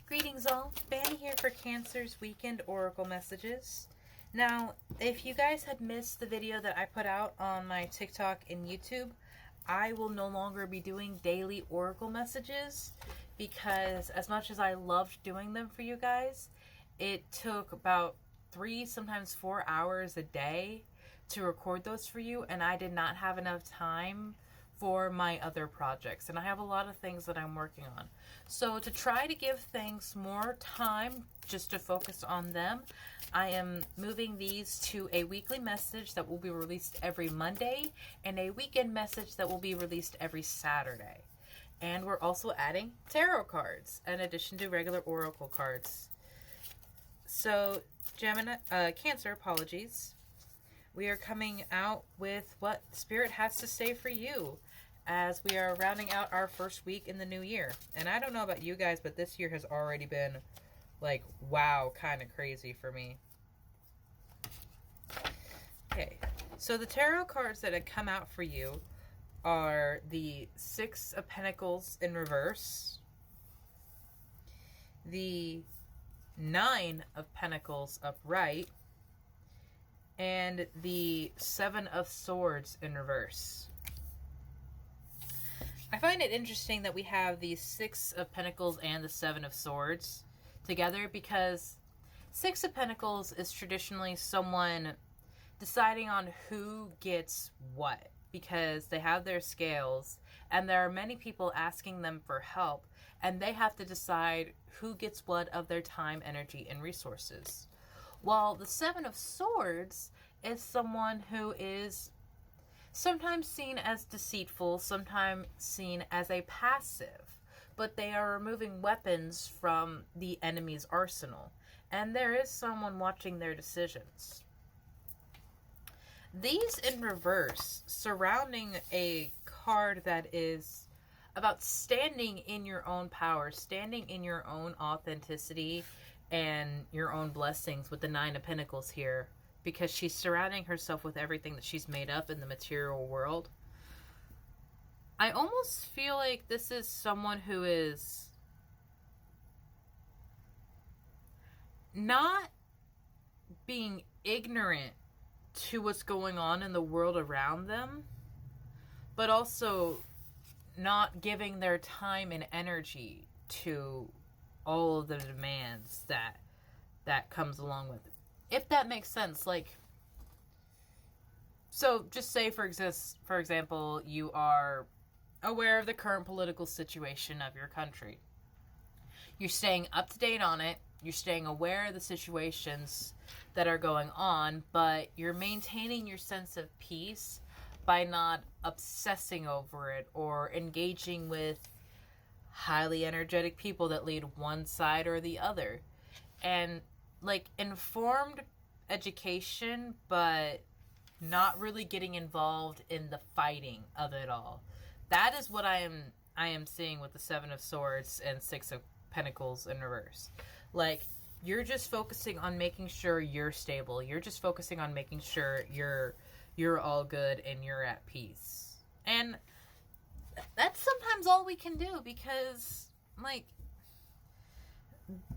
Greetings all, Fanny here for Cancer's Weekend Oracle Messages. Now, if you guys had missed the video that I put out on my TikTok and YouTube, I will no longer be doing daily Oracle messages because as much as I loved doing them for you guys, it took about 3, sometimes 4 hours a day to record those for you, and I did not have enough time for my other projects, and I have a lot of things that I'm working on. So to try to give things more time just to focus on them, I am moving these to a weekly message that will be released every Monday and a weekend message that will be released every Saturday. And we're also adding tarot cards in addition to regular oracle cards. So Cancer, apologies. We are coming out with what Spirit has to say for you as we are rounding out our first week in the new year. And I don't know about you guys, but this year has already been like, wow, kind of crazy for me. Okay, so the tarot cards that had come out for you are the Six of Pentacles in reverse, the Nine of Pentacles upright, and the Seven of Swords in reverse. I find it interesting that we have the Six of Pentacles and the Seven of Swords together because Six of Pentacles is traditionally someone deciding on who gets what because they have their scales and there are many people asking them for help and they have to decide who gets what of their time, energy, and resources. While the Seven of Swords is someone who is sometimes seen as deceitful, sometimes seen as a passive, but they are removing weapons from the enemy's arsenal, and there is someone watching their decisions. These in reverse, surrounding a card that is about standing in your own power, standing in your own authenticity and your own blessings with the Nine of Pentacles here, because she's surrounding herself with everything that she's made up in the material world. I almost feel like this is someone who is not being ignorant to what's going on in the world around them, but also not giving their time and energy to all of the demands that comes along with it. If that makes sense, like, so just say, for example, you are aware of the current political situation of your country. You're staying up to date on it. You're staying aware of the situations that are going on, but you're maintaining your sense of peace by not obsessing over it or engaging with highly energetic people that lead one side or the other. And like informed education, but not really getting involved in the fighting of it all. That is what I am seeing with the Seven of Swords and Six of Pentacles in reverse. Like, you're just focusing on making sure you're stable. You're just focusing on making sure you're all good and you're at peace. And that's sometimes all we can do because, like,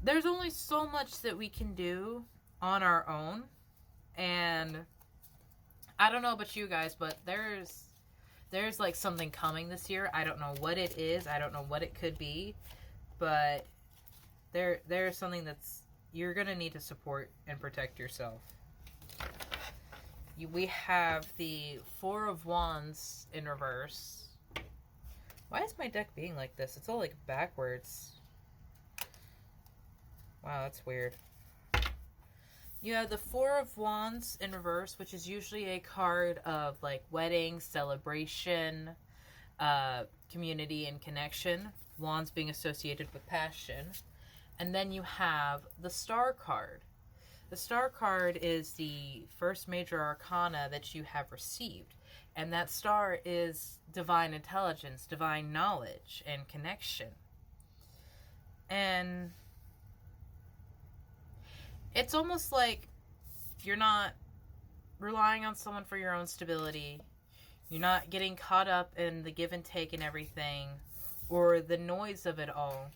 there's only so much that we can do on our own. And I don't know about you guys, but there's like something coming this year. I don't know what it is. I don't know what it could be. But there's something that's you're going to need to support and protect yourself. We have the Four of Wands in reverse. Why is my deck being like this? It's all like backwards. Wow, that's weird. You have the Four of Wands in reverse, which is usually a card of like wedding, celebration, community, and connection. Wands being associated with passion. And then you have the Star card. The Star card is the first major arcana that you have received. And that star is divine intelligence, divine knowledge, and connection. And it's almost like you're not relying on someone for your own stability. You're not getting caught up in the give and take and everything, or the noise of it all.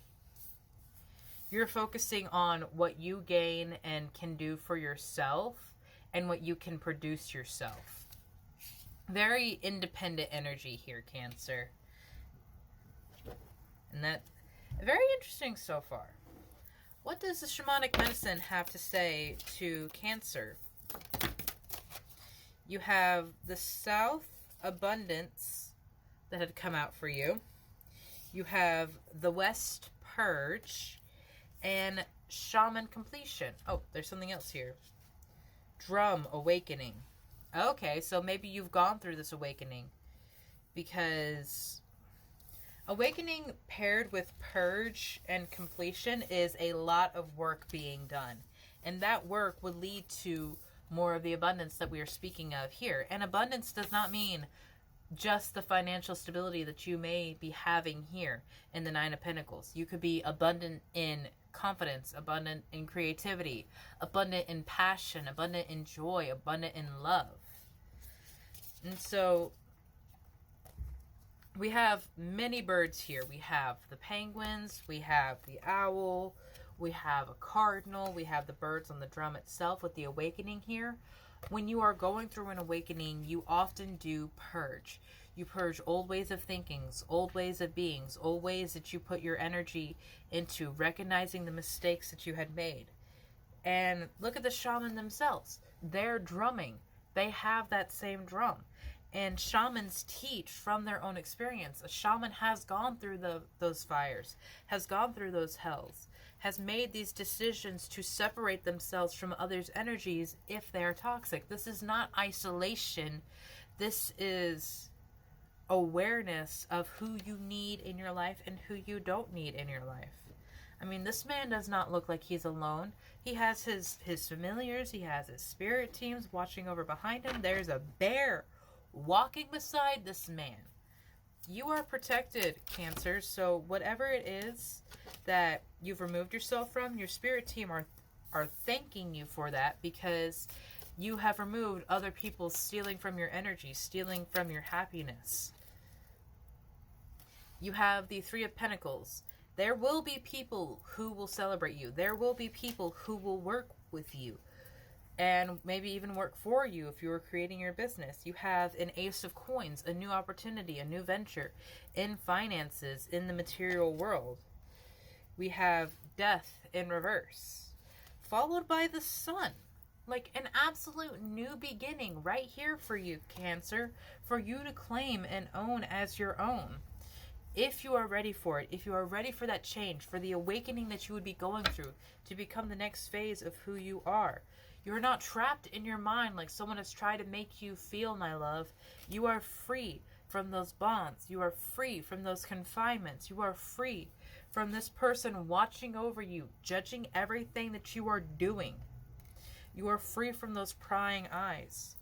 You're focusing on what you gain and can do for yourself and what you can produce yourself. Very independent energy here, Cancer. And that, very interesting so far. What does the shamanic medicine have to say to Cancer? You have the South Abundance that had come out for you. You have the West Purge and Shaman Completion. Oh, there's something else here. Drum Awakening. Okay, so maybe you've gone through this awakening, because awakening paired with purge and completion is a lot of work being done. And that work would lead to more of the abundance that we are speaking of here. And abundance does not mean just the financial stability that you may be having here in the Nine of Pentacles. You could be abundant in confidence, abundant in creativity, abundant in passion, abundant in joy, abundant in love. And so we have many birds here. We have the penguins, we have the owl, we have a cardinal, we have the birds on the drum itself with the awakening here. When you are going through an awakening, you often do purge. You purge old ways of thinkings, old ways of beings, old ways that you put your energy into, recognizing the mistakes that you had made. And look at the shaman themselves. They're drumming. They have that same drum. And shamans teach from their own experience. A shaman has gone through those fires, has gone through those hells, has made these decisions to separate themselves from others' energies if they are toxic. This is not isolation. This is awareness of who you need in your life and who you don't need in your life. I mean, this man does not look like he's alone. He has his familiars. He has his spirit teams watching over behind him. There's a bear walking beside this man. You are protected, Cancer. So whatever it is that you've removed yourself from, your spirit team are thanking you for that, because you have removed other people stealing from your energy, stealing from your happiness. You have the Three of Pentacles. There will be people who will celebrate you. There will be people who will work with you and maybe even work for you if you are creating your business. You have an Ace of Coins, a new opportunity, a new venture in finances, in the material world. We have Death in reverse, followed by the Sun. Like an absolute new beginning right here for you, Cancer, for you to claim and own as your own. If you are ready for it, if you are ready for that change, for the awakening that you would be going through to become the next phase of who you are. You're not trapped in your mind like someone has tried to make you feel, my love. You are free from those bonds. You are free from those confinements. You are free from this person watching over you, judging everything that you are doing. You are free from those prying eyes,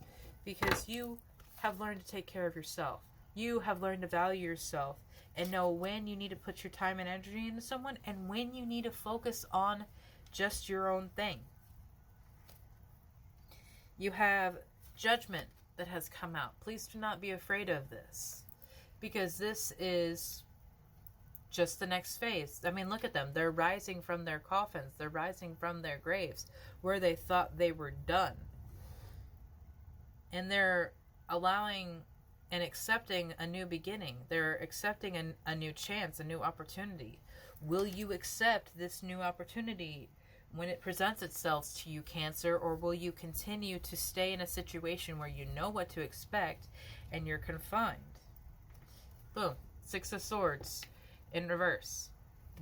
because you have learned to take care of yourself. You have learned to value yourself and know when you need to put your time and energy into someone and when you need to focus on just your own thing. You have Judgment that has come out. Please do not be afraid of this, because this is just the next phase. I mean, look at them. They're rising from their coffins. They're rising from their graves where they thought they were done. And they're allowing and accepting a new beginning. They're accepting a new chance, a new opportunity. Will you accept this new opportunity when it presents itself to you, Cancer, or will you continue to stay in a situation where you know what to expect and you're confined? Boom. Six of Swords in reverse.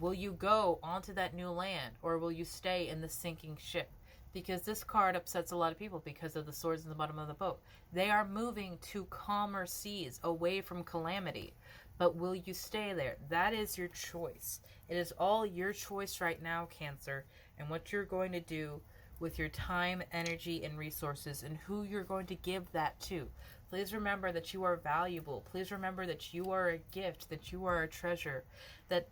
Will you go onto that new land, or will you stay in the sinking ship? Because this card upsets a lot of people because of the swords in the bottom of the boat. They are moving to calmer seas, away from calamity. But will you stay there? That is your choice. It is all your choice right now, Cancer, and what you're going to do with your time, energy, and resources, and who you're going to give that to. Please remember that you are valuable. Please remember that you are a gift, that you are a treasure, that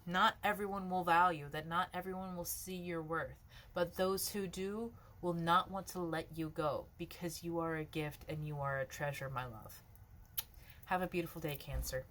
not everyone will value, that not everyone will see your worth. But those who do will not want to let you go, because you are a gift and you are a treasure, my love. Have a beautiful day, Cancer.